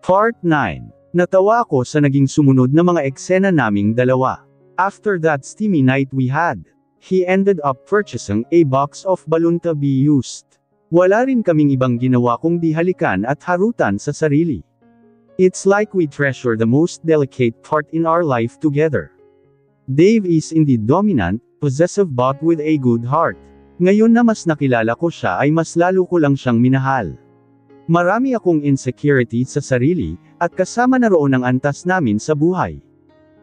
Part 9. Natawa ako sa naging sumunod na mga eksena naming dalawa. After that steamy night we had, he ended up purchasing a box of balloon to be used. Wala rin kaming ibang ginawa kundi halikan at harutan sa sarili. It's like we treasure the most delicate part in our life together. Dave is indeed dominant, possessive but with a good heart. Ngayon na mas nakilala ko siya ay mas lalo ko lang siyang minahal. Marami akong insecurity sa sarili, at kasama na roon ang antas namin sa buhay.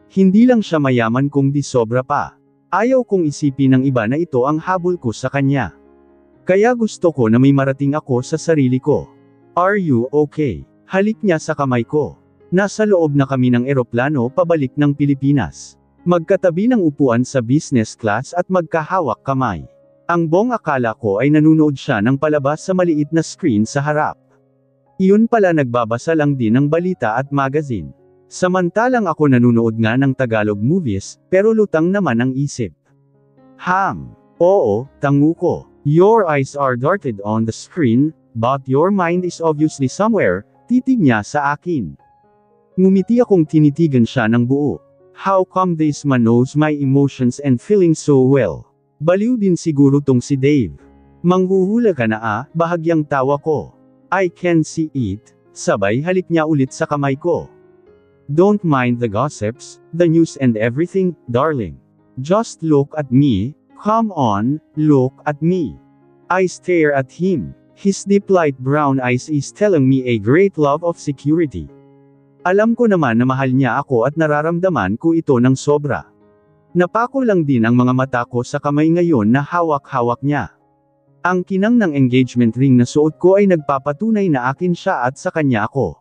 Hindi lang siya mayaman kundi sobra pa. Ayaw kong isipin ng iba na ito ang habol ko sa kanya. Kaya gusto ko na may marating ako sa sarili ko. Are you okay? Halik niya sa kamay ko. Nasa loob na kami ng eroplano pabalik ng Pilipinas. Magkatabi ng upuan sa business class at magkahawak kamay. Ang buong akala ko ay nanunood siya ng palabas sa maliit na screen sa harap. Iyon pala nagbabasa lang din ng balita at magazine. Samantalang ako nanunood nga ng Tagalog movies, pero lutang naman ang isip. Oo, tango ko. Your eyes are darted on the screen, but your mind is obviously somewhere, titig niya sa akin. Ngumiti akong tinitigan siya ng buo. How come this man knows my emotions and feelings so well? Baliw din siguro tong si Dave. Manghuhula ka na bahagyang tawa ko. I can see it, sabay halik niya ulit sa kamay ko. Don't mind the gossips, the news and everything, darling. Just look at me, come on, look at me. I stare at him. His deep light brown eyes is telling me a great love of security. Alam ko naman na mahal niya ako at nararamdaman ko ito ng sobra. Napako lang din ang mga mata ko sa kamay ngayon na hawak-hawak niya. Ang kinang ng engagement ring na suot ko ay nagpapatunay na akin siya at sa kanya ako.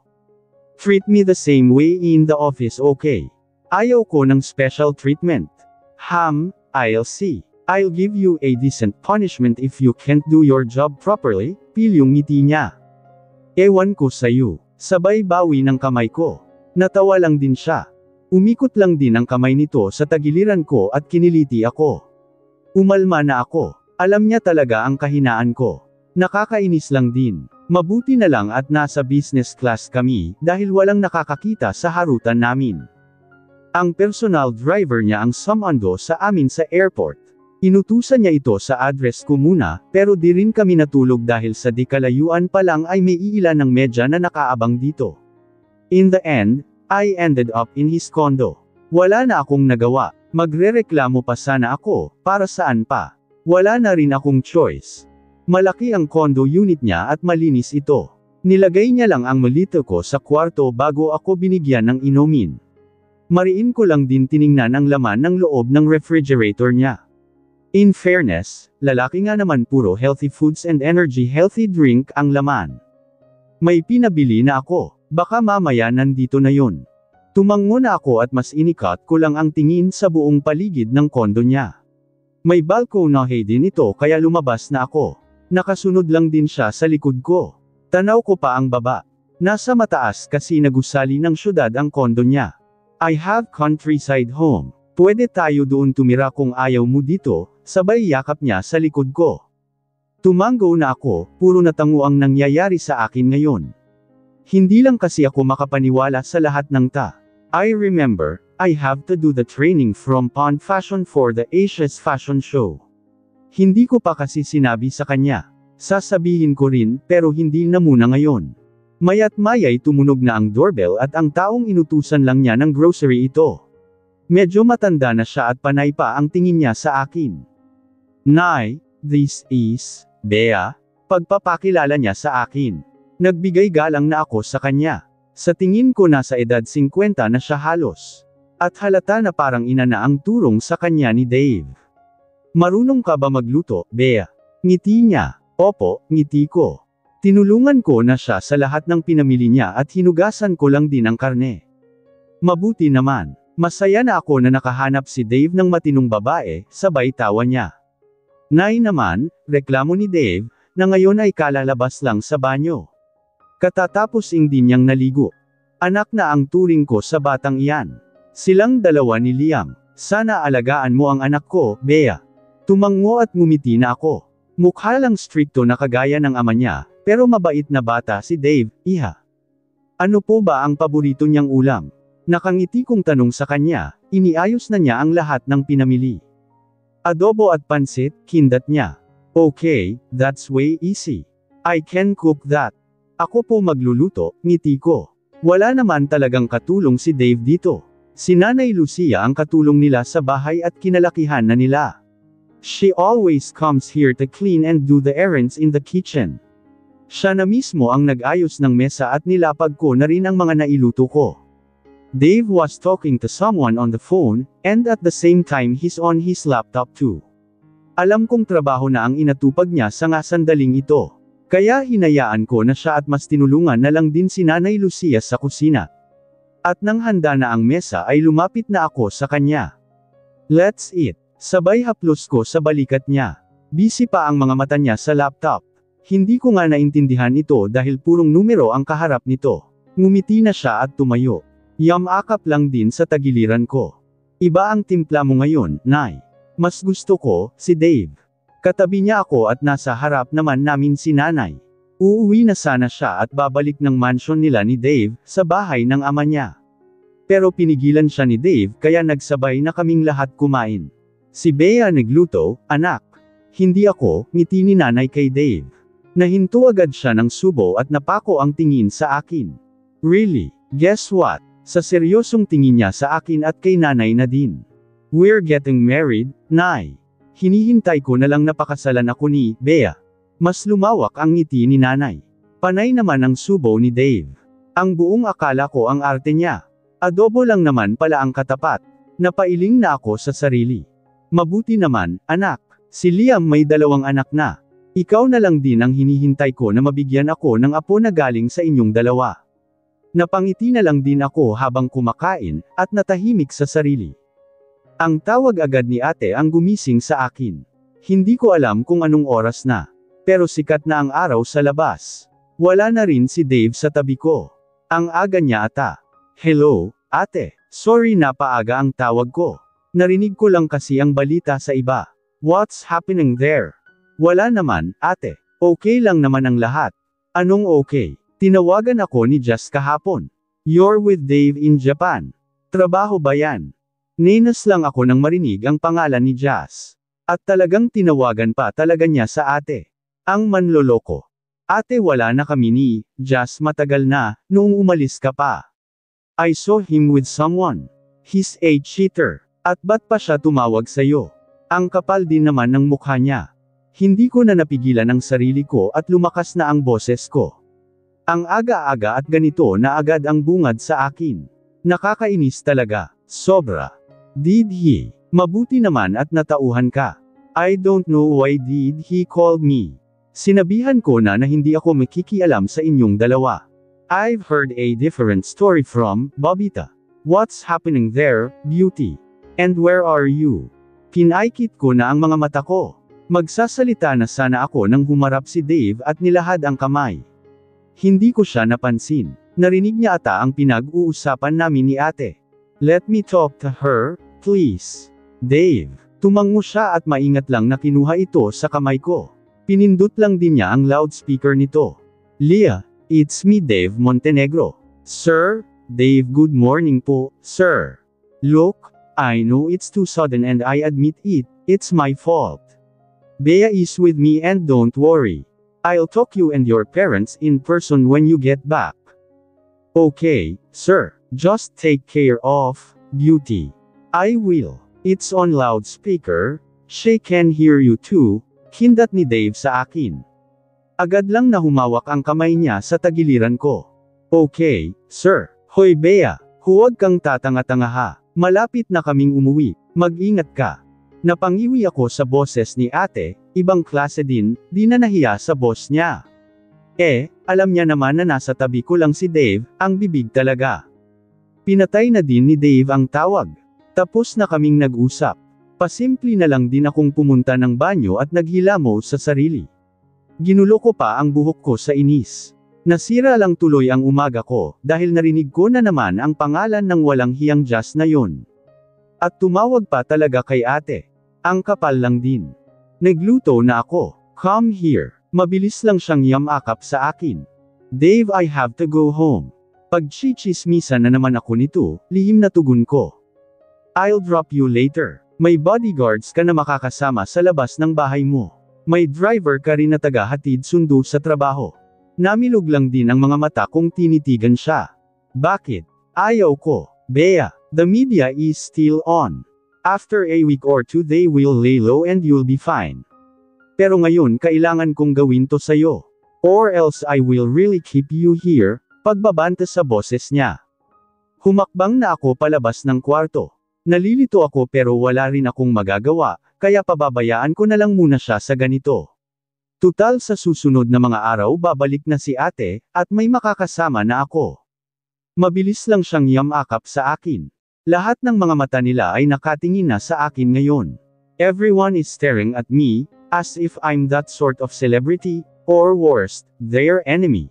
Treat me the same way in the office, okay? Ayaw ko ng special treatment. I'll see. I'll give you a decent punishment if you can't do your job properly, pilyong ngiti niya. Ewan ko sa'yo. Sabay bawi ng kamay ko. Natawa lang din siya. Umikot lang din ang kamay nito sa tagiliran ko at kiniliti ako. Umalma na ako. Alam niya talaga ang kahinaan ko. Nakakainis lang din. Mabuti na lang at nasa business class kami, dahil walang nakakakita sa harutan namin. Ang personal driver niya ang sumando sa amin sa airport. Inutusan niya ito sa address ko muna, pero di rin kami natulog dahil sa di kalayuan pa lang ay may iilan ng medya na nakaabang dito. In the end, I ended up in his condo. Wala na akong nagawa. Magrereklamo pa sana ako, para saan pa? Wala na rin akong choice. Malaki ang condo unit niya at malinis ito. Nilagay niya lang ang malito ko sa kwarto bago ako binigyan ng inumin. Mariin ko lang din tiningnan ang laman ng loob ng refrigerator niya. In fairness, lalaki nga naman puro healthy foods and energy healthy drink ang laman. May pinabili na ako, baka mamaya nandito na yun. Tumango na ako at mas inikat ko lang ang tingin sa buong paligid ng kondo niya. May balkonahe din ito kaya lumabas na ako. Nakasunod lang din siya sa likod ko. Tanaw ko pa ang baba. Nasa mataas kasi nagusali ng syudad ang kondo niya. I have countryside home. Pwede tayo doon tumira kung ayaw mo dito, sabay yakap niya sa likod ko. Tumango na ako, puro natango ang nangyayari sa akin ngayon. Hindi lang kasi ako makapaniwala sa lahat ng I remember, I have to do the training from Pond Fashion for the Asia's fashion show. Hindi ko pa kasi sinabi sa kanya. Sasabihin ko rin, pero hindi na muna ngayon. Maya't maya'y tumunog na ang doorbell at ang taong inutusan lang niya ng grocery ito. Medyo matanda na siya at panay pa ang tingin niya sa akin. Nay, this is Bea. Pagpapakilala niya sa akin. Nagbigay galang na ako sa kanya. Sa tingin ko nasa edad 50 na siya halos. At halata na parang ina na ang turong sa kanya ni Dave. Marunong ka ba magluto, Bea? Ngiti niya. Opo, ngiti ko. Tinulungan ko na siya sa lahat ng pinamili niya at hinugasan ko lang din ang karne. Mabuti naman. Masaya na ako na nakahanap si Dave ng matinong babae, sabay tawa niya. Nay naman, reklamo ni Dave, na ngayon ay kalalabas lang sa banyo. Katatapos din niyang naligo. Anak na ang turing ko sa batang iyan. Silang dalawa ni Liam. Sana alagaan mo ang anak ko, Bea. Tumango at ngumiti na ako. Mukha lang strikto na kagaya ng ama niya, pero mabait na bata si Dave, iha. Ano po ba ang paborito niyang ulam? Nakangiti kong tanong sa kanya, iniayos na niya ang lahat ng pinamili. Adobo at pansit, kindat niya. Okay, that's way easy. I can cook that. Ako po magluluto, ngiti ko. Wala naman talagang katulong si Dave dito. Si Nanay Lucia ang katulong nila sa bahay at kinalakihan na nila. She always comes here to clean and do the errands in the kitchen. Siya na mismo ang nag-ayos ng mesa at nilapag ko na rin ang mga nailuto ko. Dave was talking to someone on the phone, and at the same time he's on his laptop too. Alam kong trabaho na ang inatupag niya sa nga sandaling ito. Kaya hinayaan ko na siya at mas tinulungan na lang din si Nanay Lucia sa kusina. At nang handa na ang mesa ay lumapit na ako sa kanya. Let's eat. Sabay haplos ko sa balikat niya. Busy pa ang mga mata niya sa laptop. Hindi ko nga naintindihan ito dahil purong numero ang kaharap nito. Ngumiti na siya at tumayo. Yamakap lang din sa tagiliran ko. Iba ang timpla mo ngayon, Nay. Mas gusto ko, si Dave. Katabi niya ako at nasa harap naman namin si Nanay. Uuwi na sana siya at babalik ng mansion nila ni Dave, sa bahay ng ama niya. Pero pinigilan siya ni Dave kaya nagsabay na kaming lahat kumain. Si Bea nagluto, anak. Hindi ako, ngiti ni Nanay kay Dave. Nahinto agad siya ng subo at napako ang tingin sa akin. Really? Guess what? Sa seryosong tingin niya sa akin at kay Nanay na din. We're getting married, Nay. Hinihintay ko na lang napakasalan ako ni Bea. Mas lumawak ang ngiti ni Nanay. Panay naman ang subo ni Dave. Ang buong akala ko ang arte niya. Adobo lang naman pala ang katapat. Napailing na ako sa sarili. Mabuti naman, anak. Si Liam may 2 anak na. Ikaw na lang din ang hinihintay ko na mabigyan ako ng apo na galing sa inyong 2. Napangiti na lang din ako habang kumakain, at natahimik sa sarili. Ang tawag agad ni ate ang gumising sa akin. Hindi ko alam kung anong oras na. Pero sikat na ang araw sa labas. Wala na rin si Dave sa tabi ko. Ang aga niya ata. Hello, ate. Sorry na paaga ang tawag ko. Narinig ko lang kasi ang balita sa iba. What's happening there? Wala naman, ate. Okay lang naman ang lahat. Anong okay? Tinawagan ako ni Jazz kahapon. You're with Dave in Japan. Trabaho ba yan? Nenas lang ako nang marinig ang pangalan ni Jazz. At talagang tinawagan pa talaga niya sa ate. Ang manloloko. Ate wala na kami ni Jazz matagal na, noong umalis ka pa. I saw him with someone. He's a cheater. At ba't pa siya tumawag sa'yo? Ang kapal din naman ng mukha niya. Hindi ko na napigilan ang sarili ko at lumakas na ang boses ko. Ang aga-aga at ganito na agad ang bungad sa akin. Nakakainis talaga. Sobra. Did he? Mabuti naman at natauhan ka. I don't know why did he call me. Sinabihan ko na hindi ako makikialam sa inyong 2. I've heard a different story from Bobita. What's happening there, beauty? And where are you? Pinaikit ko na ang mga mata ko. Magsasalita na sana ako nang humarap si Dave at nilahad ang kamay. Hindi ko siya napansin. Narinig niya ata ang pinag-uusapan namin ni ate. Let me talk to her, please. Dave. Tumango siya at maingat lang na kinuha ito sa kamay ko. Pinindot lang din niya ang loudspeaker nito. Leah, it's me Dave Montenegro. Sir, Dave good morning po, sir. Look, I know it's too sudden and I admit it, it's my fault. Bea is with me and don't worry. I'll talk you and your parents in person when you get back. Okay, sir. Just take care of beauty. I will. It's on loudspeaker. She can hear you too. Hindat ni Dave sa akin. Agad lang na humawak ang kamay niya sa tagiliran ko. Okay, sir. Hoy Bea, huwag kang tatanga-tanga ha. Malapit na kaming umuwi. Mag-ingat ka. Napangiwi ako sa boses ni ate, ibang klase din, di na nahiya sa boss niya. Alam niya naman na nasa tabi ko lang si Dave, ang bibig talaga. Pinatay na din ni Dave ang tawag. Tapos na kaming nag-usap. Pasimple na lang din akong pumunta ng banyo at naghilamo sa sarili. Ginulo ko pa ang buhok ko sa inis. Nasira lang tuloy ang umaga ko, dahil narinig ko na naman ang pangalan ng walang hiyang Jazz na yon. At tumawag pa talaga kay ate. Ang kapal lang din. Nagluto na ako. Come here. Mabilis lang siyang yamakap sa akin. Dave, I have to go home. Pagchichismisan na naman ako nito, lihim na tugon ko. I'll drop you later. May bodyguards ka na makakasama sa labas ng bahay mo. May driver ka rin na taga-hatid sundo sa trabaho. Namilog lang din ang mga mata kung tinitigan siya. Bakit? Ayaw ko. Bea, the media is still on. After a week or two they will lay low and you'll be fine. Pero ngayon kailangan kong gawin to sa'yo. Or else I will really keep you here, pagbabanta sa boses niya. Humakbang na ako palabas ng kwarto. Nalilito ako pero wala rin akong magagawa, kaya pababayaan ko na lang muna siya sa ganito. Tutal sa susunod na mga araw babalik na si ate, at may makakasama na ako. Mabilis lang siyang yamakap sa akin. Lahat ng mga mata nila ay nakatingin na sa akin ngayon. Everyone is staring at me, as if I'm that sort of celebrity, or worst, their enemy.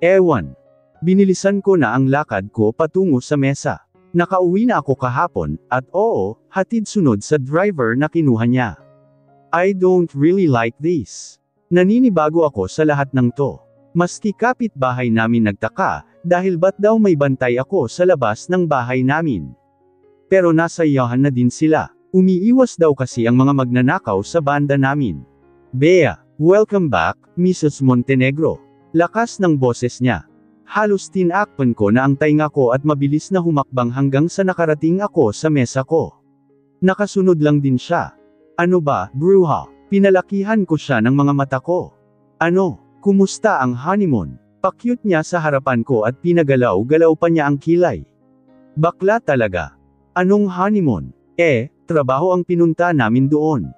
Ewan. Binilisan ko na ang lakad ko patungo sa mesa. Nakauwi na ako kahapon, at oo, hatid sunod sa driver na kinuha niya. I don't really like this. Naninibago ako sa lahat ng to. Maski kapitbahay namin nagtaka, dahil ba't daw may bantay ako sa labas ng bahay namin. Pero nasa iyahan na din sila. Umiiwas daw kasi ang mga magnanakaw sa banda namin. Bea, welcome back, Mrs. Montenegro. Lakas ng boses niya. Halos tinakpan ko na ang tainga ko at mabilis na humakbang hanggang sa nakarating ako sa mesa ko. Nakasunod lang din siya. Ano ba, bruha? Pinalakihan ko siya ng mga mata ko. Ano, kumusta ang honeymoon? Pakyut niya sa harapan ko at pinagalaw-galaw pa niya ang kilay. Bakla talaga. Anong honeymoon? Trabaho ang pinunta namin doon.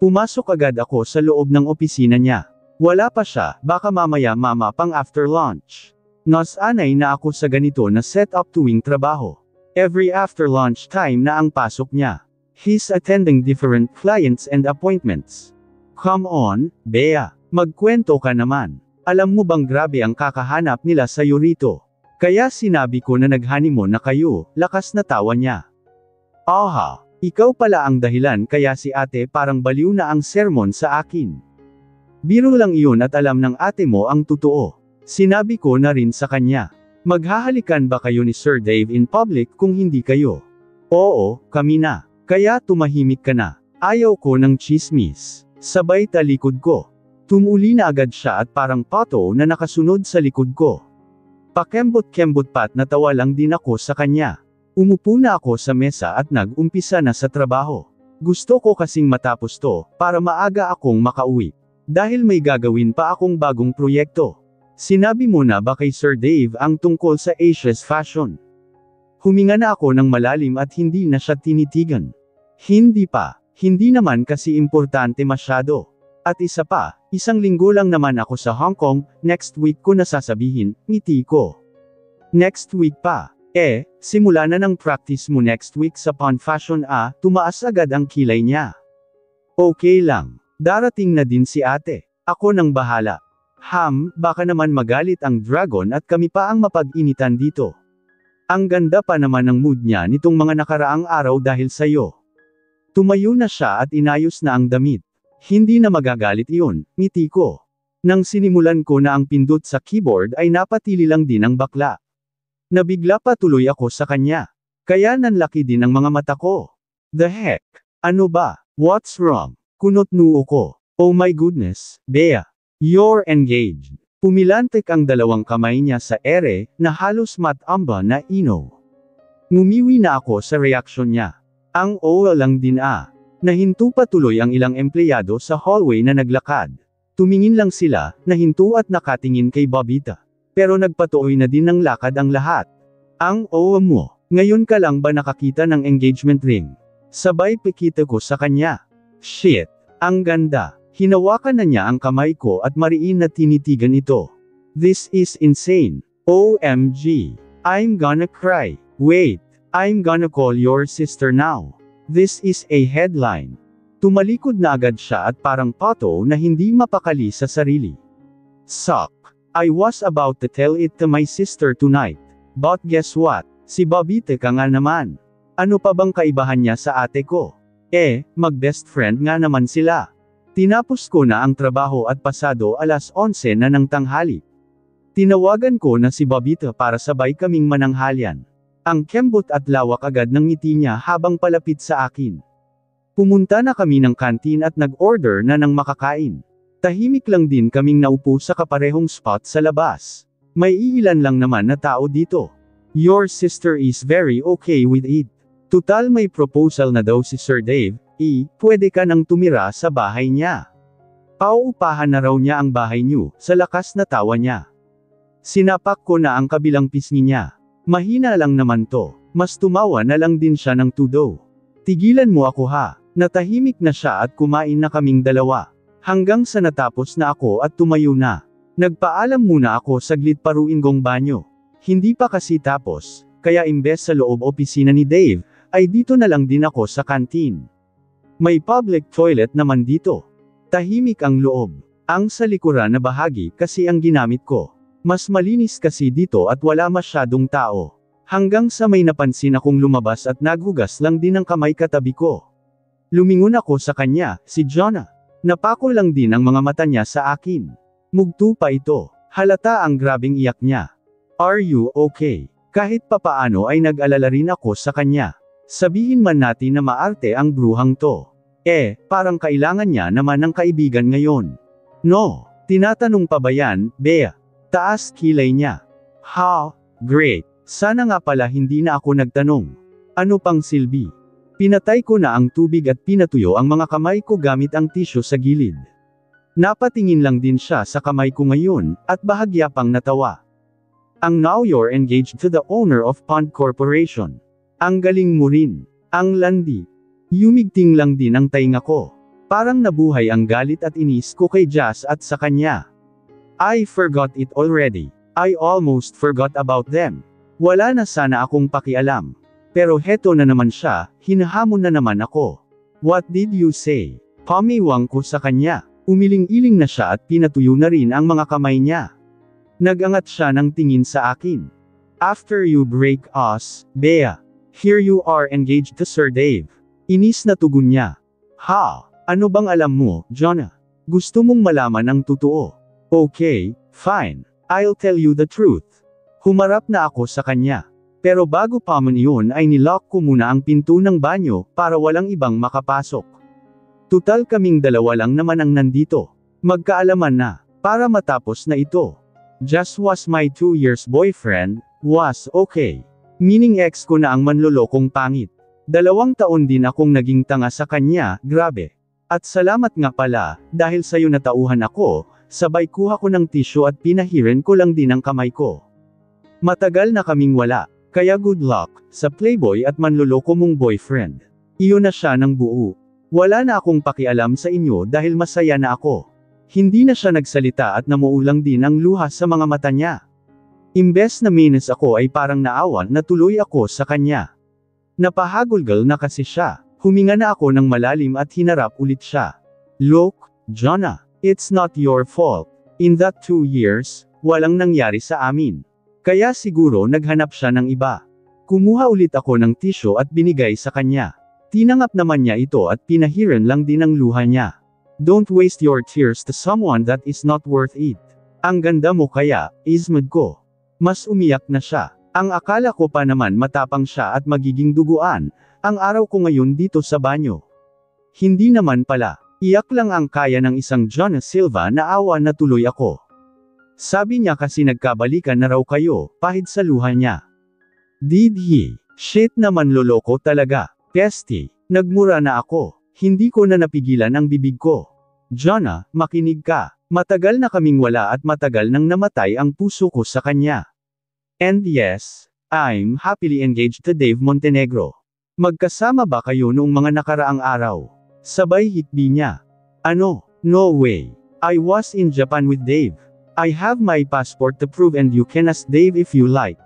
Pumasok agad ako sa loob ng opisina niya. Wala pa siya, baka mamaya mama pang after lunch. Nasanay na ako sa ganito na setup tuwing trabaho. Every after lunch time na ang pasok niya. He's attending different clients and appointments. Come on, Bea, magkwento ka naman. Alam mo bang grabe ang kakahanap nila sa'yo rito? Kaya sinabi ko na nag-honeymoon na kayo, lakas na tawa niya. Aha, ikaw pala ang dahilan kaya si ate parang baliw na ang sermon sa akin. Biro lang iyon at alam ng ate mo ang totoo. Sinabi ko na rin sa kanya. Maghahalikan ba kayo ni Sir Dave in public kung hindi kayo? Oo, kami na. Kaya tumahimik ka na. Ayaw ko ng chismis. Sabay talikod ko. Tumuli na agad siya at parang pato na nakasunod sa likod ko. Pakembot-kembot pat natawa lang din ako sa kanya. Umupo na ako sa mesa at nag-umpisa na sa trabaho. Gusto ko kasing matapos to, para maaga akong makauwi. Dahil may gagawin pa akong bagong proyekto. Sinabi mo na ba kay Sir Dave ang tungkol sa Asia's fashion? Huminga na ako ng malalim at hindi na siya tinitigan. Hindi pa. Hindi naman kasi importante masyado. At isa pa, isang linggo lang naman ako sa Hong Kong, next week ko na sasabihin, ngiti ko. Next week pa. Simula na ng practice mo next week sa Pon Fashion tumaas agad ang kilay niya. Okay lang. Darating na din si ate. Ako nang bahala. Baka naman magalit ang dragon at kami pa ang mapag-initan dito. Ang ganda pa naman ng mood niya nitong mga nakaraang araw dahil sa'yo. Tumayo na siya at inayos na ang damit. Hindi na magagalit iyon, ngiti ko. Nang sinimulan ko na ang pindot sa keyboard ay napatili lang din ang bakla. Nabigla pa tuloy ako sa kanya. Kaya nanlaki din ang mga mata ko. The heck? Ano ba? What's wrong? Kunot noo ko. Oh my goodness, Bea. You're engaged. Pumilantik ang dalawang kamay niya sa ere, na halos matamba na ino. Ngumiwi na ako sa reaksyon niya. Ang lang din Nahinto pa tuloy ang ilang empleyado sa hallway na naglakad. Tumingin lang sila, nahinto at nakatingin kay Bobita. Pero nagpatuloy na din ng lakad ang lahat. Ang mo, ngayon ka lang ba nakakita ng engagement ring? Sabay pikita ko sa kanya. Shit, ang ganda. Hinawakan na niya ang kamay ko at mariin na tinitigan ito. This is insane. OMG. I'm gonna cry. Wait, I'm gonna call your sister now. This is a headline. Tumalikod na agad siya at parang pato na hindi mapakali sa sarili. Suck. I was about to tell it to my sister tonight. But guess what? Si Bobite ka nga naman. Ano pa bang kaibahan niya sa ate ko? Mag-best friend nga naman sila. Tinapos ko na ang trabaho at pasado 11:00 na ng tanghali. Tinawagan ko na si Babita para sabay kaming mananghalian. Ang kembot at lawak agad ng ngiti niya habang palapit sa akin. Pumunta na kami ng kantin at nag-order na ng makakain. Tahimik lang din kaming naupo sa kaparehong spot sa labas. May iilan lang naman na tao dito. Your sister is very okay with it. Tutal may proposal na daw si Sir Dave, pwede ka nang tumira sa bahay niya. Pauupahan na raw niya ang bahay niyo, sa lakas na tawa niya. Sinapak ko na ang kabilang pisngi niya. Mahina lang naman to, mas tumawa na lang din siya ng tudo. Tigilan mo ako ha, natahimik na siya at kumain na kaming dalawa. Hanggang sa natapos na ako at tumayo na. Nagpaalam muna ako saglit paruin gong banyo. Hindi pa kasi tapos, kaya imbes sa loob opisina ni Dave, ay dito na lang din ako sa kantin. May public toilet naman dito. Tahimik ang loob. Ang sa likuran na bahagi kasi ang ginamit ko. Mas malinis kasi dito at wala masyadong tao. Hanggang sa may napansin akong lumabas at naghugas lang din ng kamay katabi ko. Lumingon ako sa kanya, si Jonah. Napako lang din ang mga mata niya sa akin. Mugto pa ito. Halata ang grabing iyak niya. Are you okay? Kahit papaano ay nag-alala rin ako sa kanya. Sabihin man natin na maarte ang bruhang to. Parang kailangan niya naman ng kaibigan ngayon. No, tinatanong pa ba yan, Bea? Taas kilay niya. Ha, great. Sana nga pala hindi na ako nagtanong. Ano pang silbi? Pinatay ko na ang tubig at pinatuyo ang mga kamay ko gamit ang tisyo sa gilid. Napatingin lang din siya sa kamay ko ngayon, at bahagya pang natawa. Ang now you're engaged to the owner of Pond Corporation. Ang galing mo rin. Ang landi. Yumigting lang din ang tainga ko. Parang nabuhay ang galit at inis ko kay Jazz at sa kanya. I forgot it already. I almost forgot about them. Wala na sana akong pakialam. Pero heto na naman siya, hinahamon na naman ako. What did you say? Pamiwang ko sa kanya. Umiling-iling na siya at pinatuyo na rin ang mga kamay niya. Nagangat siya ng tingin sa akin. After you break us, Bea. Here you are engaged to Sir Dave. Inis na tugon niya. Ha? Ano bang alam mo, Jonah? Gusto mong malaman ang totoo? Okay, fine. I'll tell you the truth. Humarap na ako sa kanya. Pero bago pa man iyon ay nilock ko muna ang pinto ng banyo, para walang ibang makapasok. Tutal kaming dalawa lang naman ang nandito. Magkaalaman na, para matapos na ito. Just was my 2 years boyfriend, was okay. Meaning ex ko na ang manlolokong pangit. 2 taon din akong naging tanga sa kanya, grabe. At salamat nga pala, dahil sa'yo natauhan ako, sabay kuha ko ng tissue at pinahiran ko lang din ang kamay ko. Matagal na kaming wala, kaya good luck, sa playboy at manloloko mong boyfriend. Iyon na siya ng buo. Wala na akong pakialam sa inyo dahil masaya na ako. Hindi na siya nagsalita at namuulang din ang luha sa mga mata niya. Imbes na minus ako ay parang naawan na tuloy ako sa kanya. Napahagulgal na kasi siya, huminga na ako ng malalim at hinarap ulit siya. Look, Jonah. It's not your fault. In that 2 years, walang nangyari sa amin. Kaya siguro naghanap siya ng iba. Kumuha ulit ako ng tissue at binigay sa kanya. Tinanggap naman niya ito at pinahiran lang din ang luha niya. Don't waste your tears to someone that is not worth it. Ang ganda mo kaya, ismad ko. Mas umiyak na siya. Ang akala ko pa naman matapang siya at magiging duguan, ang araw ko ngayon dito sa banyo. Hindi naman pala. Iyak lang ang kaya ng isang Jonah Silva na awa na tuloy ako. Sabi niya kasi nagkabalikan na raw kayo, pahid sa luha niya. Did he? Shit naman loloko talaga. Pesty. Nagmura na ako. Hindi ko na napigilan ang bibig ko. Jonah, makinig ka. Matagal na kaming wala at matagal nang namatay ang puso ko sa kanya. And yes, I'm happily engaged to Dave Montenegro. Magkasama ba kayo noong mga nakaraang araw? Sabay hikbi niya. Ano? No way. I was in Japan with Dave. I have my passport to prove and you can ask Dave if you like.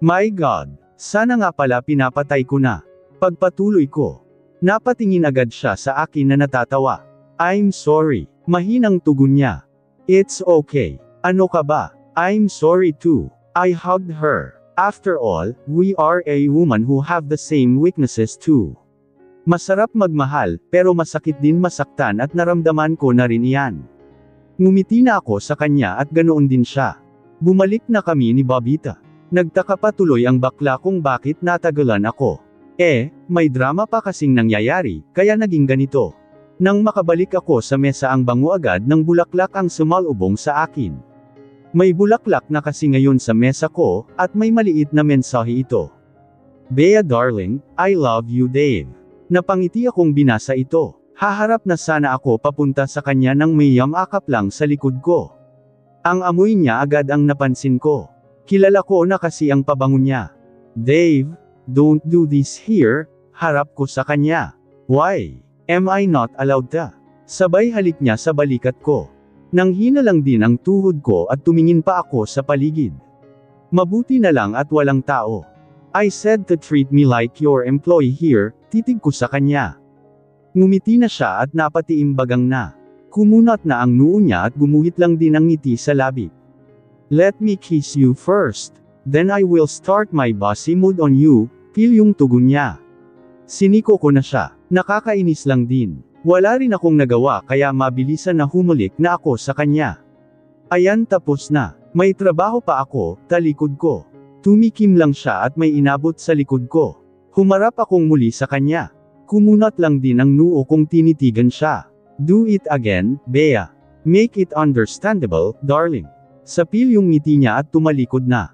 My God. Sana nga pala pinapatay ko na. Pagpatuloy ko. Napatingin agad siya sa akin na natatawa. I'm sorry. Mahinang tugon niya. It's okay. Ano ka ba? I'm sorry too. I hugged her. After all, we are a woman who have the same weaknesses too. Masarap magmahal, pero masakit din masaktan at naramdaman ko na rin iyan. Ngumiti na ako sa kanya at ganoon din siya. Bumalik na kami ni Bobita. Nagtaka pa tuloy ang bakla kung bakit natagalan ako. May drama pa kasing nangyayari, kaya naging ganito. Nang makabalik ako sa mesa ang bango agad ng bulaklak ang sumalubong sa akin. May bulaklak na kasi ngayon sa mesa ko, at may maliit na mensahe ito. Bea darling, I love you Dave. Napangiti akong binasa ito. Haharap na sana ako papunta sa kanya nang may yamakap lang sa likod ko. Ang amoy niya agad ang napansin ko. Kilala ko na kasi ang pabango niya. Dave, don't do this here, harap ko sa kanya. Why? Am I not allowed to? Sabay halik niya sa balikat ko. Nanghina lang din ang tuhod ko at tumingin pa ako sa paligid. Mabuti na lang at walang tao. I said to treat me like your employee here, titig ko sa kanya. Ngumiti na siya at napatiimbagang na. Kumunat na ang noo niya at gumuhit lang din ang ngiti sa labi. Let me kiss you first, then I will start my bossy mood on you, yung tugon niya. Siniko ko na siya, nakakainis lang din. Wala rin akong nagawa kaya mabilisan na humulik na ako sa kanya. Ayan tapos na, may trabaho pa ako, talikod ko. Tumikim lang siya at may inabot sa likod ko. Humarap akong muli sa kanya. Kumunat lang din ang noo kong tinitigan siya. Do it again, Bea. Make it understandable, darling. Sapil yung ngiti niya at tumalikod na.